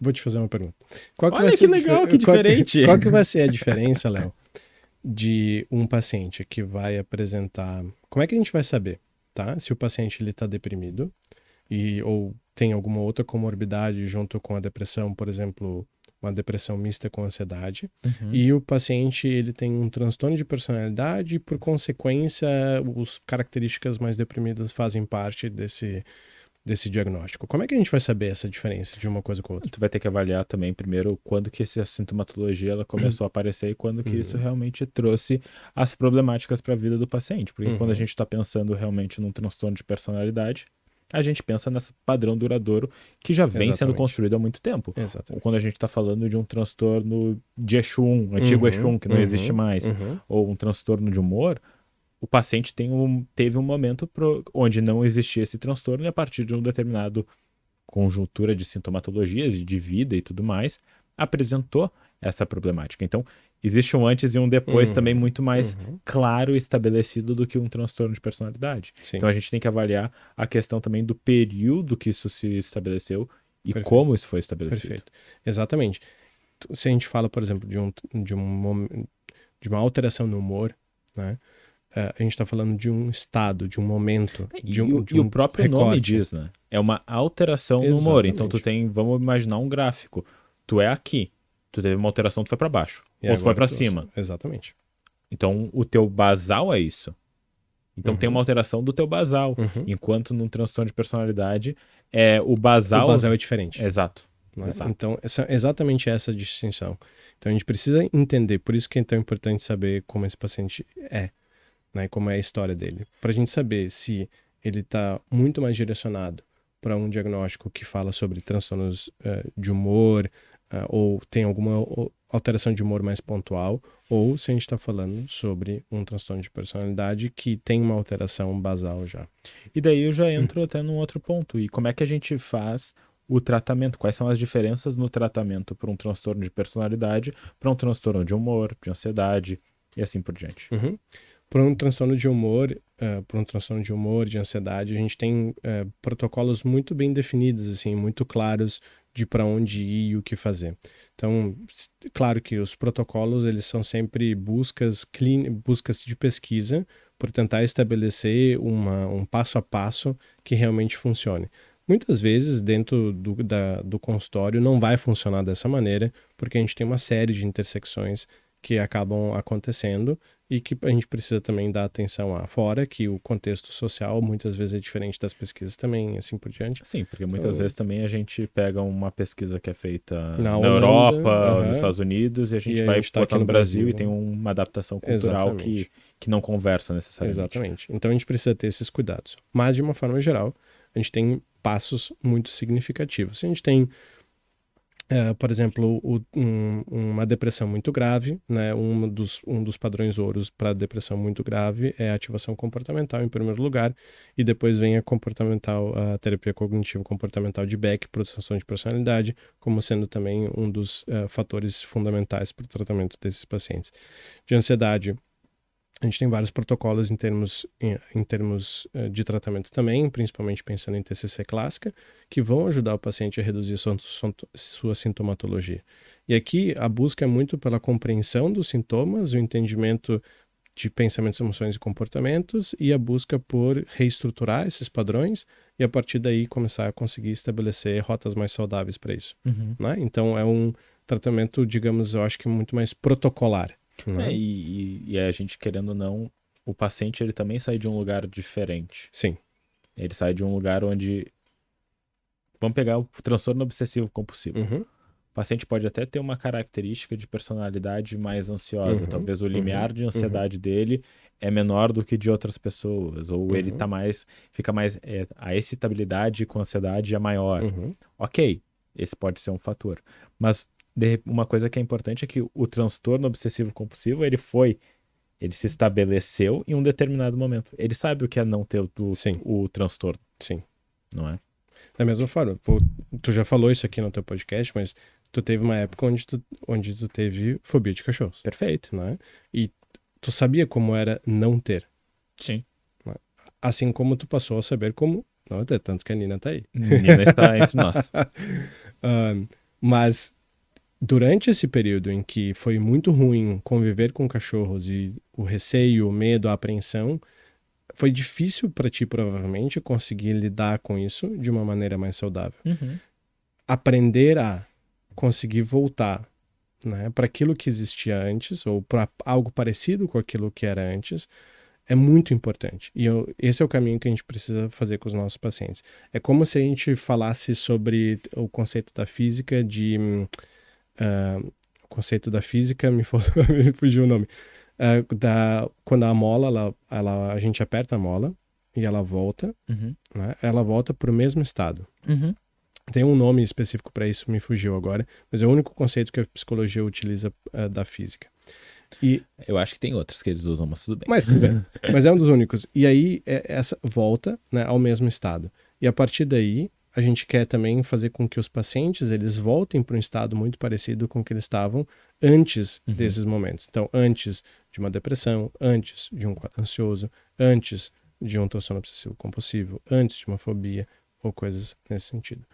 Vou te fazer uma pergunta. Qual que vai Olha ser que legal, que diferente. Qual que vai ser a diferença, Léo, de um paciente que vai apresentar... Como é que a gente vai saber, tá? Se o paciente ele está deprimido ou tem alguma outra comorbidade junto com a depressão, por exemplo, uma depressão mista com ansiedade, Uhum. e o paciente ele tem um transtorno de personalidade e, por consequência, as características mais deprimidas fazem parte desse diagnóstico. Como é que a gente vai saber essa diferença de uma coisa com a outra? Tu vai ter que avaliar também primeiro quando que essa sintomatologia ela começou a aparecer e quando que isso realmente trouxe as problemáticas para a vida do paciente. Porque quando a gente está pensando realmente num transtorno de personalidade, a gente pensa nesse padrão duradouro que já vem sendo Exatamente. construído há muito tempo. Exatamente. Ou quando a gente está falando de um transtorno de Eixo 1, antigo Eixo 1, que não existe mais, ou um transtorno de humor, o paciente teve um momento onde não existia esse transtorno e a partir de um determinado conjuntura de sintomatologias, de vida e tudo mais, apresentou essa problemática. Então, existe um antes e um depois também muito mais claro e estabelecido do que um transtorno de personalidade. Sim. Então, a gente tem que avaliar a questão também do período que isso se estabeleceu e Perfeito. como isso foi estabelecido. Perfeito. Exatamente. Se a gente fala, por exemplo, de uma alteração no humor, né? A gente está falando de um estado, de um momento, de um o próprio recorte. nome diz, né? É uma alteração no humor. Então tu tem, vamos imaginar um gráfico. Tu é aqui, tu teve uma alteração, tu foi para baixo, ou tu foi para cima. Exatamente. Então o teu basal é isso. Então tem uma alteração do teu basal, enquanto num transtorno de personalidade o basal... O basal é diferente. Exato. Né? Então, exatamente essa distinção. Então a gente precisa entender, por isso que é tão importante saber como esse paciente é, né? Como é a história dele. Para a gente saber se ele está muito mais direcionado para um diagnóstico que fala sobre transtornos de humor, ou tem alguma alteração de humor mais pontual, ou se a gente está falando sobre um transtorno de personalidade que tem uma alteração basal já. E daí eu já entro até num outro ponto. E como é que a gente faz o tratamento? Quais são as diferenças no tratamento para um transtorno de personalidade, para um transtorno de humor, de ansiedade e assim por diante? Para um transtorno de humor, de ansiedade, a gente tem protocolos muito bem definidos, assim, muito claros de para onde ir e o que fazer. Então, claro que os protocolos eles são sempre buscas de pesquisa por tentar estabelecer um passo a passo que realmente funcione. Muitas vezes, dentro do consultório, não vai funcionar dessa maneira, porque a gente tem uma série de intersecções que acabam acontecendo e que a gente precisa também dar atenção a. Fora que o contexto social muitas vezes é diferente das pesquisas também, assim por diante. Sim, porque muitas vezes também a gente pega uma pesquisa que é feita na Holanda, Europa, nos Estados Unidos, e a gente vai tá botar no Brasil e tem uma adaptação cultural que não conversa necessariamente. Exatamente. Então a gente precisa ter esses cuidados. Mas, de uma forma geral, a gente tem passos muito significativos. A gente tem por exemplo, uma depressão muito grave, né? Um dos padrões ouros para depressão muito grave é a ativação comportamental, em primeiro lugar, e depois vem a terapia cognitivo-comportamental de Beck, para transtorno de personalidade, como sendo também um dos fatores fundamentais para o tratamento desses pacientes. De ansiedade, a gente tem vários protocolos em termos de tratamento também, principalmente pensando em TCC clássica, que vão ajudar o paciente a reduzir sua sintomatologia. E aqui a busca é muito pela compreensão dos sintomas, o entendimento de pensamentos, emoções e comportamentos e a busca por reestruturar esses padrões e a partir daí começar a conseguir estabelecer rotas mais saudáveis para isso. Né? Então é um tratamento, digamos, eu acho que muito mais protocolar. E a gente, querendo ou não, o paciente ele também sai de um lugar diferente. Sim. Ele sai de um lugar onde... Vamos pegar o transtorno obsessivo compulsivo. O paciente pode até ter uma característica de personalidade mais ansiosa. Talvez o limiar de ansiedade dele é menor do que de outras pessoas. Ou ele fica mais... a excitabilidade com ansiedade é maior. Ok, esse pode ser um fator. Mas uma coisa que é importante é que o transtorno obsessivo-compulsivo, ele se estabeleceu em um determinado momento. Ele sabe o que é não ter o transtorno. Sim. Não é? Da mesma forma, tu já falou isso aqui no teu podcast, mas tu teve uma época onde tu teve fobia de cachorros. Perfeito. Né? E tu sabia como era não ter. Sim. Né? Assim como tu passou a saber como não ter, tanto que a Nina tá aí. Nina está entre nós. Mas durante esse período em que foi muito ruim conviver com cachorros e o receio, o medo, a apreensão, foi difícil para ti, provavelmente, conseguir lidar com isso de uma maneira mais saudável. Aprender a conseguir voltar, né, para aquilo que existia antes, ou para algo parecido com aquilo que era antes, é muito importante. E esse é o caminho que a gente precisa fazer com os nossos pacientes. É como se a gente falasse sobre o conceito da física de... o conceito da física, me fugiu o nome. Quando a mola, a gente aperta a mola e ela volta, né, ela volta para o mesmo estado. Tem um nome específico para isso, me fugiu agora, mas é o único conceito que a psicologia utiliza da física. E, eu acho que tem outros que eles usam, mas tudo bem. Mas é um dos únicos. E aí, essa volta, né, ao mesmo estado. E a partir daí, a gente quer também fazer com que os pacientes eles voltem para um estado muito parecido com o que eles estavam antes desses momentos. Então, antes de uma depressão, antes de um quadro ansioso, antes de um transtorno obsessivo compulsivo, antes de uma fobia ou coisas nesse sentido.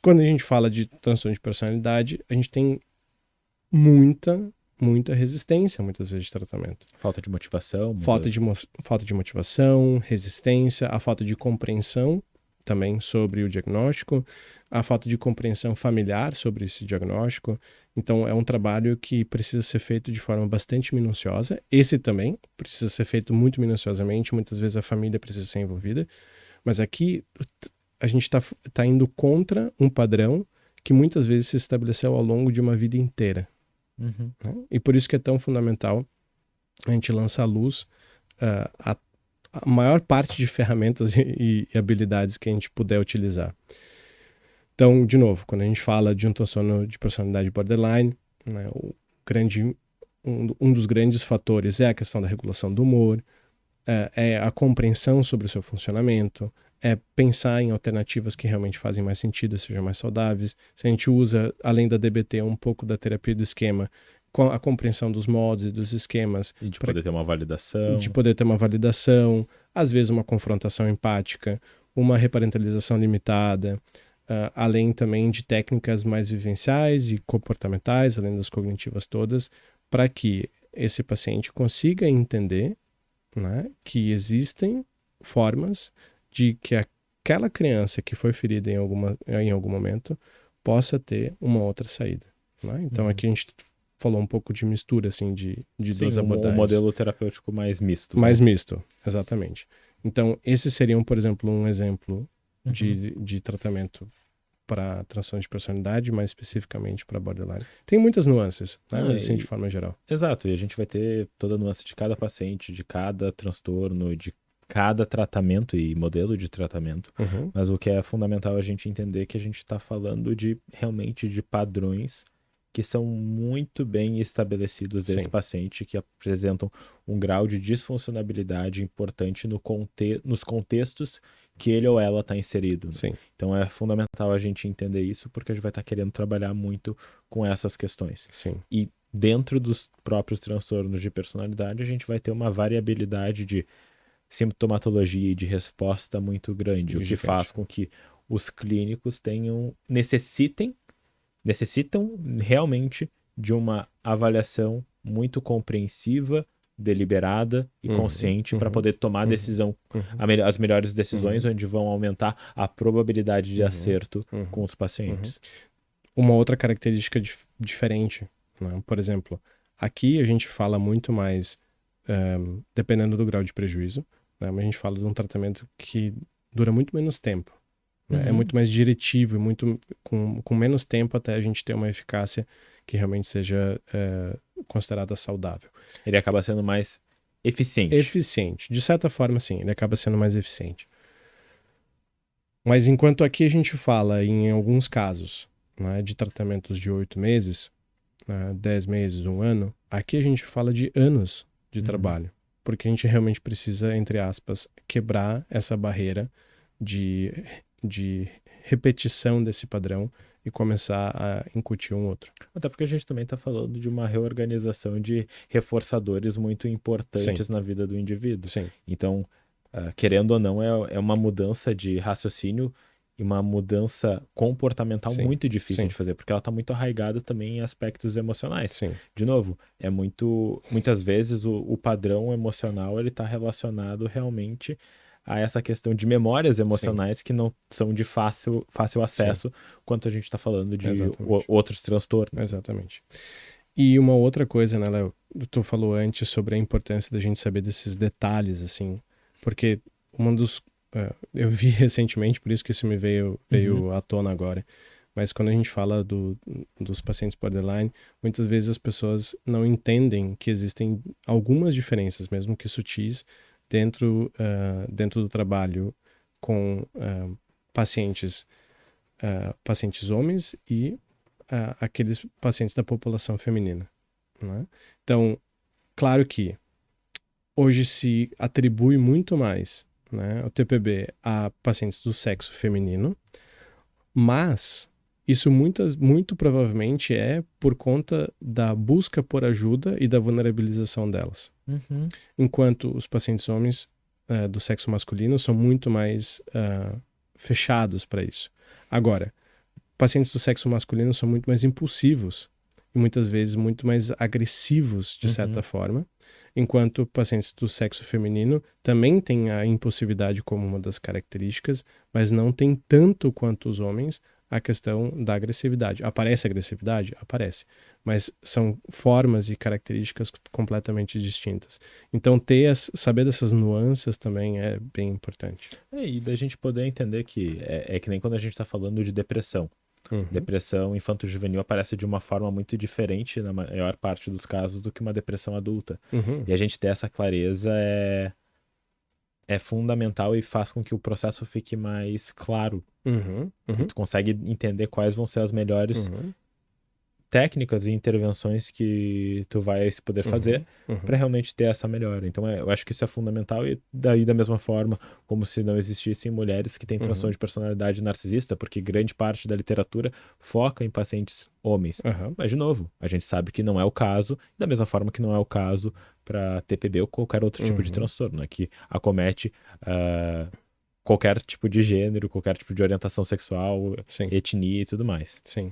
Quando a gente fala de transtorno de personalidade, a gente tem muita resistência, muitas vezes, de tratamento. Falta de motivação. Falta de motivação, resistência, a falta de compreensão também sobre o diagnóstico, a falta de compreensão familiar sobre esse diagnóstico. Então, é um trabalho que precisa ser feito de forma bastante minuciosa. Esse também precisa ser feito muito minuciosamente, muitas vezes a família precisa ser envolvida, mas aqui a gente tá indo contra um padrão que muitas vezes se estabeleceu ao longo de uma vida inteira. Né? E por isso que é tão fundamental a gente lançar à luz a maior parte de ferramentas e habilidades que a gente puder utilizar. Então, de novo, quando a gente fala de um transtorno de personalidade borderline, né, um dos grandes fatores é a questão da regulação do humor, é a compreensão sobre o seu funcionamento, é pensar em alternativas que realmente fazem mais sentido, sejam mais saudáveis. Se a gente usa, além da DBT, um pouco da terapia do esquema, com a compreensão dos modos e dos esquemas. E de poder ter uma validação. De poder ter uma validação, às vezes uma confrontação empática, uma reparentalização limitada, além também de técnicas mais vivenciais e comportamentais, além das cognitivas todas, para que esse paciente consiga entender, né, que existem formas de que aquela criança que foi ferida em algum momento possa ter uma outra saída. Né? Então aqui a gente falou um pouco de mistura assim, de duas abordagens. Um modelo terapêutico mais misto. Mais misto, exatamente. Então esses seriam, por exemplo, um exemplo de tratamento para transtorno de personalidade, mais especificamente para borderline. Tem muitas nuances, né? Mas assim, de forma geral. Exato, e a gente vai ter toda a nuance de cada paciente, de cada transtorno, de cada tratamento e modelo de tratamento, mas o que é fundamental a gente entender que a gente está falando realmente de padrões que são muito bem estabelecidos desse paciente, que apresentam um grau de disfuncionabilidade importante nos contextos que ele ou ela está inserido. Sim. Então é fundamental a gente entender isso, porque a gente vai estar querendo trabalhar muito com essas questões. Sim. E dentro dos próprios transtornos de personalidade, a gente vai ter uma variabilidade de sintomatologia e de resposta muito grande, o que faz com que os clínicos necessitam realmente de uma avaliação muito compreensiva, deliberada e consciente para poder tomar a decisão, as melhores decisões, onde vão aumentar a probabilidade de acerto com os pacientes. Uma outra característica diferente, né? Por exemplo, aqui a gente fala muito mais dependendo do grau de prejuízo, né? Mas a gente fala de um tratamento que dura muito menos tempo. Né? É muito mais diretivo, com menos tempo até a gente ter uma eficácia que realmente seja considerada saudável. Ele acaba sendo mais eficiente. Eficiente. De certa forma, sim, ele acaba sendo mais eficiente. Mas enquanto aqui a gente fala, em alguns casos, né, de tratamentos de 8 meses, 10 meses, 1 ano, aqui a gente fala de anos de trabalho. Porque a gente realmente precisa, entre aspas, quebrar essa barreira de repetição desse padrão e começar a incutir um outro. Até porque a gente também está falando de uma reorganização de reforçadores muito importantes na vida do indivíduo. Sim. Então, querendo ou não, é uma mudança de raciocínio e uma mudança comportamental Sim, muito difícil sim. de fazer, porque ela está muito arraigada também em aspectos emocionais. Sim. De novo, muitas vezes o padrão emocional ele está relacionado realmente a essa questão de memórias emocionais que não são de fácil acesso quando a gente está falando de outros transtornos. Exatamente. E uma outra coisa, né, Léo? Tu falou antes sobre a importância da gente saber desses detalhes, assim, porque eu vi recentemente, por isso que isso me veio à tona agora, mas quando a gente fala dos pacientes borderline, muitas vezes as pessoas não entendem que existem algumas diferenças, mesmo que sutis, dentro do trabalho com pacientes homens e aqueles pacientes da população feminina, né? Então, claro que hoje se atribui muito mais, né, o TPB a pacientes do sexo feminino, mas isso muito provavelmente é por conta da busca por ajuda e da vulnerabilização delas. Enquanto os pacientes homens do sexo masculino são muito mais fechados para isso. Agora, pacientes do sexo masculino são muito mais impulsivos e muitas vezes muito mais agressivos, de certa forma, enquanto pacientes do sexo feminino também têm a impulsividade como uma das características, mas não tem tanto quanto os homens a questão da agressividade. Aparece agressividade? Aparece. Mas são formas e características completamente distintas. Então, saber dessas nuances também é bem importante. E da gente poder entender que é que nem quando a gente está falando de depressão. Depressão infanto-juvenil aparece de uma forma muito diferente, na maior parte dos casos, do que uma depressão adulta. E a gente ter essa clareza é fundamental e faz com que o processo fique mais claro. E tu consegue entender quais vão ser as melhores técnicas e intervenções que tu vai poder fazer para realmente ter essa melhora. Então eu acho que isso é fundamental, e daí da mesma forma como se não existissem mulheres que têm transtorno de personalidade narcisista, porque grande parte da literatura foca em pacientes homens. Mas de novo, a gente sabe que não é o caso, da mesma forma que não é o caso para TPB ou qualquer outro tipo de transtorno, né, que acomete qualquer tipo de gênero, qualquer tipo de orientação sexual, etnia e tudo mais. Sim.